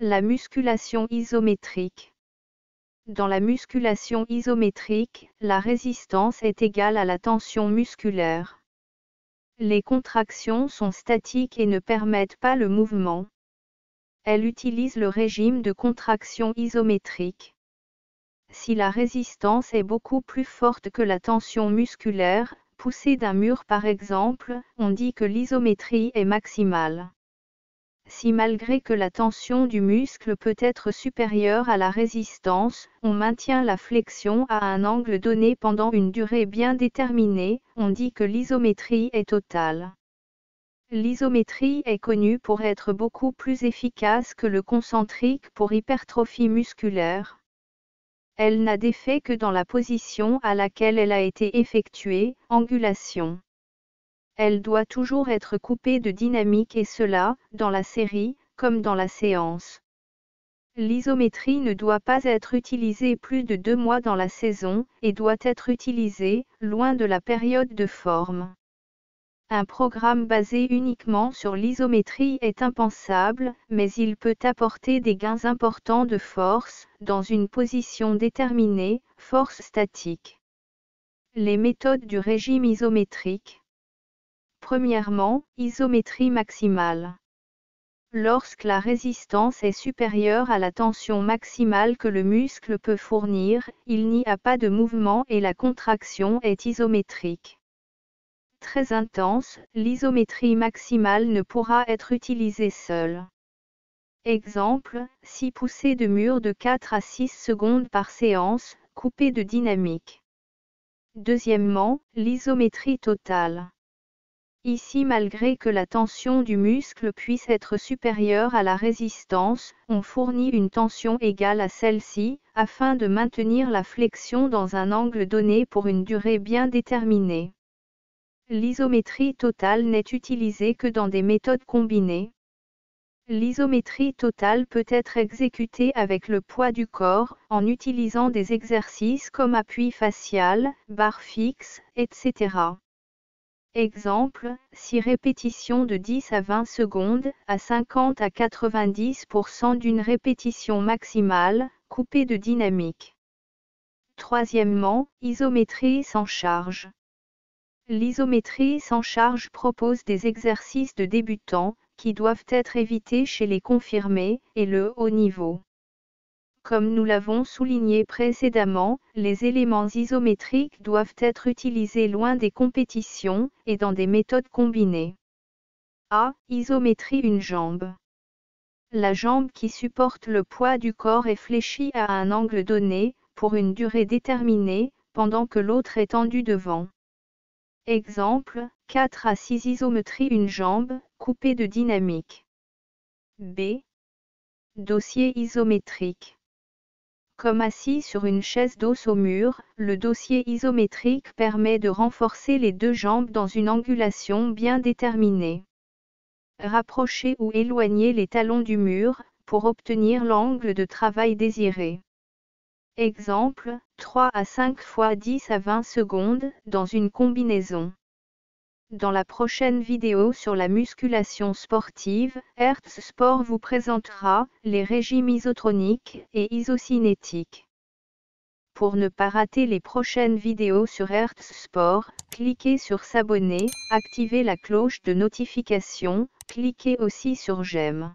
La musculation isométrique. Dans la musculation isométrique, la résistance est égale à la tension musculaire. Les contractions sont statiques et ne permettent pas le mouvement. Elle utilise le régime de contraction isométrique. Si la résistance est beaucoup plus forte que la tension musculaire, poussée d'un mur par exemple, on dit que l'isométrie est maximale. Si malgré que la tension du muscle peut être supérieure à la résistance, on maintient la flexion à un angle donné pendant une durée bien déterminée, on dit que l'isométrie est totale. L'isométrie est connue pour être beaucoup plus efficace que le concentrique pour hypertrophie musculaire. Elle n'a d'effet que dans la position à laquelle elle a été effectuée, angulation. Elle doit toujours être coupée de dynamique et cela, dans la série, comme dans la séance. L'isométrie ne doit pas être utilisée plus de 2 mois dans la saison, et doit être utilisée, loin de la période de forme. Un programme basé uniquement sur l'isométrie est impensable, mais il peut apporter des gains importants de force, dans une position déterminée, force statique. Les méthodes du régime isométrique. Premièrement, isométrie maximale. Lorsque la résistance est supérieure à la tension maximale que le muscle peut fournir, il n'y a pas de mouvement et la contraction est isométrique. Très intense, l'isométrie maximale ne pourra être utilisée seule. Exemple, 6 poussées de mur de 4 à 6 secondes par séance, coupées de dynamique. Deuxièmement, l'isométrie totale. Ici, malgré que la tension du muscle puisse être supérieure à la résistance, on fournit une tension égale à celle-ci, afin de maintenir la flexion dans un angle donné pour une durée bien déterminée. L'isométrie totale n'est utilisée que dans des méthodes combinées. L'isométrie totale peut être exécutée avec le poids du corps, en utilisant des exercices comme appui facial, barre fixe, etc. Exemple, 6 répétitions de 10 à 20 secondes, à 50 à 90% d'une répétition maximale, coupée de dynamique. Troisièmement, isométrie sans charge. L'isométrie sans charge propose des exercices de débutants, qui doivent être évités chez les confirmés, et le haut niveau. Comme nous l'avons souligné précédemment, les éléments isométriques doivent être utilisés loin des compétitions, et dans des méthodes combinées. A. Isométrie une jambe. La jambe qui supporte le poids du corps est fléchie à un angle donné, pour une durée déterminée, pendant que l'autre est tendue devant. Exemple, 4 à 6 isométrie une jambe, coupée de dynamique. B. Dossier isométrique. Comme assis sur une chaise dos au mur, le dossier isométrique permet de renforcer les deux jambes dans une angulation bien déterminée. Rapprocher ou éloigner les talons du mur, pour obtenir l'angle de travail désiré. Exemple, 3 à 5 fois 10 à 20 secondes, dans une combinaison. Dans la prochaine vidéo sur la musculation sportive, Hertz Sport vous présentera les régimes isotroniques et isocinétiques. Pour ne pas rater les prochaines vidéos sur Hertz Sport, cliquez sur s'abonner, activez la cloche de notification, cliquez aussi sur j'aime.